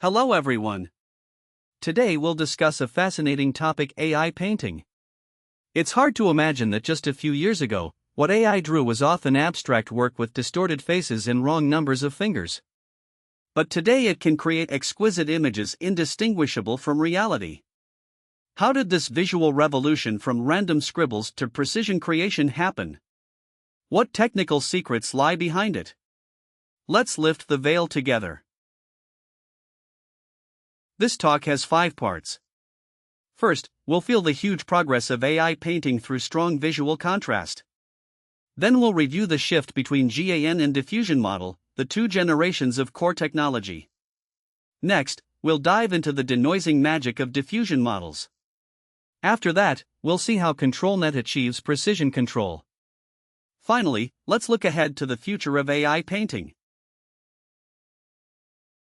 Hello everyone. Today we'll discuss a fascinating topic: AI painting. It's hard to imagine that just a few years ago, what AI drew was often abstract work with distorted faces and wrong numbers of fingers. But today it can create exquisite images indistinguishable from reality. How did this visual revolution from random scribbles to precision creation happen? What technical secrets lie behind it? Let's lift the veil together. This talk has 5 parts. First, we'll feel the huge progress of AI painting through strong visual contrast. Then we'll review the shift between GAN and diffusion model, the 2 generations of core technology. Next, we'll dive into the denoising magic of diffusion models. After that, we'll see how ControlNet achieves precision control. Finally, let's look ahead to the future of AI painting.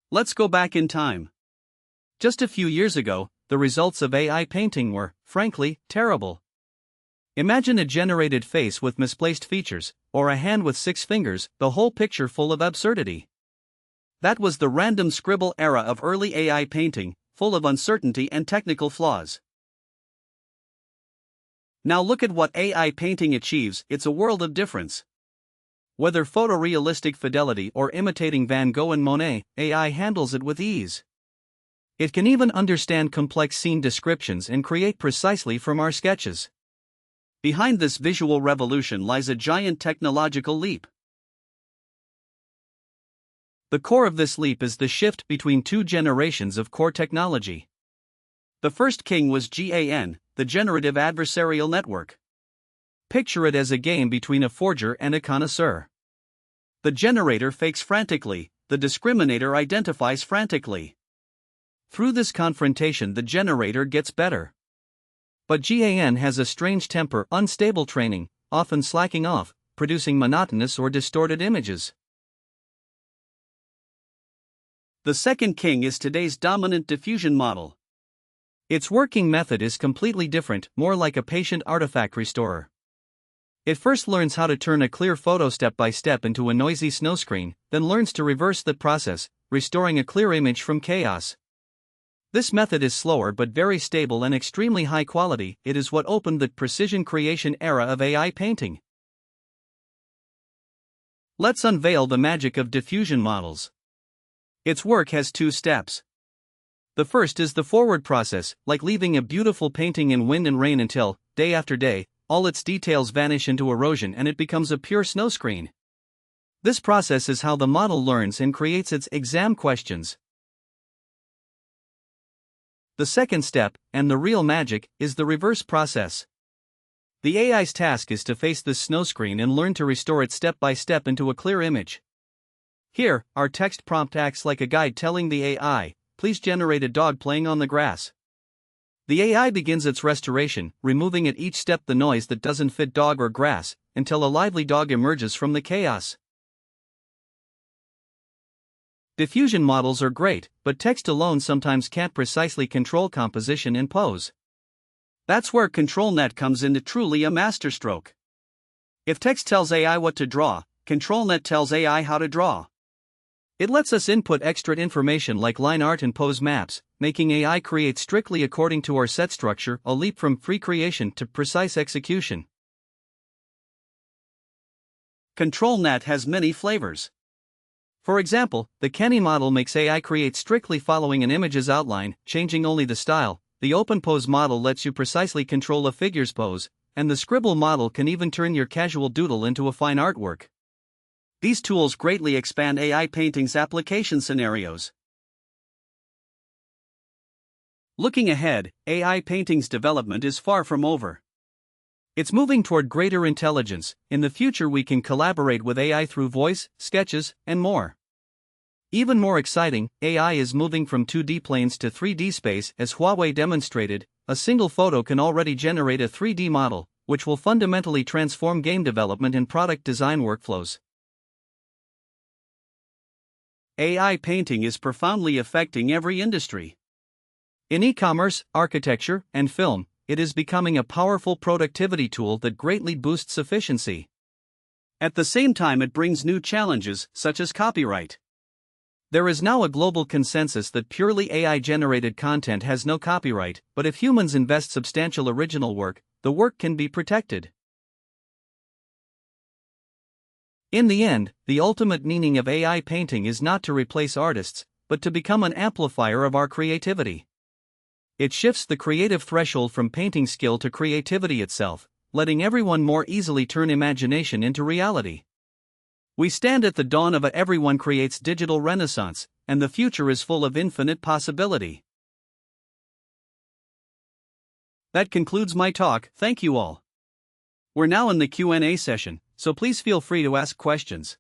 Let's go back in time. Just a few years ago, the results of AI painting were, frankly, terrible. Imagine a generated face with misplaced features, or a hand with 6 fingers, the whole picture full of absurdity. That was the random scribble era of early AI painting, full of uncertainty and technical flaws. Now look at what AI painting achieves. It's a world of difference. Whether photorealistic fidelity or imitating Van Gogh and Monet, AI handles it with ease. It can even understand complex scene descriptions and create precisely from our sketches. Behind this visual revolution lies a giant technological leap. The core of this leap is the shift between 2 generations of core technology. The first king was GAN, the Generative Adversarial Network. Picture it as a game between a forger and a connoisseur. The generator fakes frantically, the discriminator identifies frantically. Through this confrontation, the generator gets better. But GAN has a strange temper, unstable training, often slacking off, producing monotonous or distorted images. The second king is today's dominant diffusion model. Its working method is completely different, more like a patient artifact restorer. It first learns how to turn a clear photo step by step into a noisy snow screen, then learns to reverse the process, restoring a clear image from chaos. This method is slower but very stable and extremely high quality. It is what opened the precision creation era of AI painting. Let's unveil the magic of diffusion models. Its work has 2 steps. The first is the forward process, like leaving a beautiful painting in wind and rain until, day after day, all its details vanish into erosion and it becomes a pure snow screen. This process is how the model learns and creates its exam questions. The second step, and the real magic, is the reverse process. The AI's task is to face this snow screen and learn to restore it step by step into a clear image. Here, our text prompt acts like a guide telling the AI, "Please generate a dog playing on the grass." The AI begins its restoration, removing at each step the noise that doesn't fit dog or grass, until a lively dog emerges from the chaos. Diffusion models are great, but text alone sometimes can't precisely control composition and pose. That's where ControlNet comes into, truly a masterstroke. If text tells AI what to draw, ControlNet tells AI how to draw. It lets us input extra information like line art and pose maps, making AI create strictly according to our set structure, a leap from free creation to precise execution. ControlNet has many flavors. For example, the Kenny model makes AI create strictly following an image's outline, changing only the style. The Open Pose model lets you precisely control a figure's pose, and the Scribble model can even turn your casual doodle into a fine artwork. These tools greatly expand AI painting's application scenarios. Looking ahead, AI painting's development is far from over. It's moving toward greater intelligence. In the future, we can collaborate with AI through voice, sketches, and more. Even more exciting, AI is moving from 2D planes to 3D space. As Huawei demonstrated, a single photo can already generate a 3D model, which will fundamentally transform game development and product design workflows. AI painting is profoundly affecting every industry. In e-commerce, architecture, and film, it is becoming a powerful productivity tool that greatly boosts efficiency. At the same time, it brings new challenges, such as copyright. There is now a global consensus that purely AI-generated content has no copyright, but if humans invest substantial original work, the work can be protected. In the end, the ultimate meaning of AI painting is not to replace artists, but to become an amplifier of our creativity. It shifts the creative threshold from painting skill to creativity itself, letting everyone more easily turn imagination into reality. We stand at the dawn of a everyone creates digital renaissance, and the future is full of infinite possibility. That concludes my talk, thank you all. We're now in the Q&A session, so please feel free to ask questions.